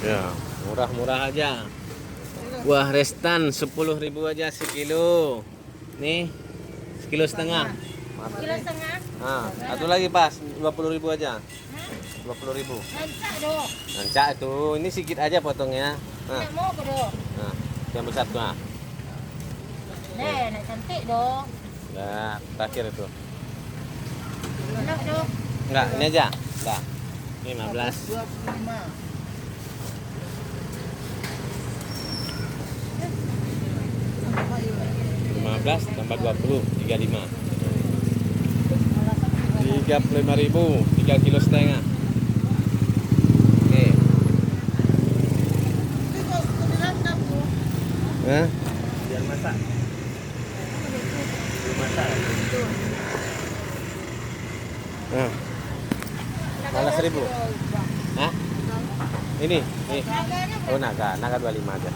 Ya, murah-murah aja. Buah restan 10.000 aja sekilo. Nih, sekilo setengah. Kilo setengah. Nah, satu lagi pas 20.000 aja. 20.000. Lancak dong. Nancak itu, ini sedikit aja potongnya. Nah, Nak mau ke dong. nah, yang besar tuh. Nah, Nak cantik dong. nah, terakhir itu. Nak dong. Enggak, ini aja. Enggak. 15. 15 tambah 20, 35. 35.000, 3 kilo setengah. Oke. Hah? Biar masak. Biar masak. Nah. Malah 1.000. Hah? Ini. Oh naga 25 aja.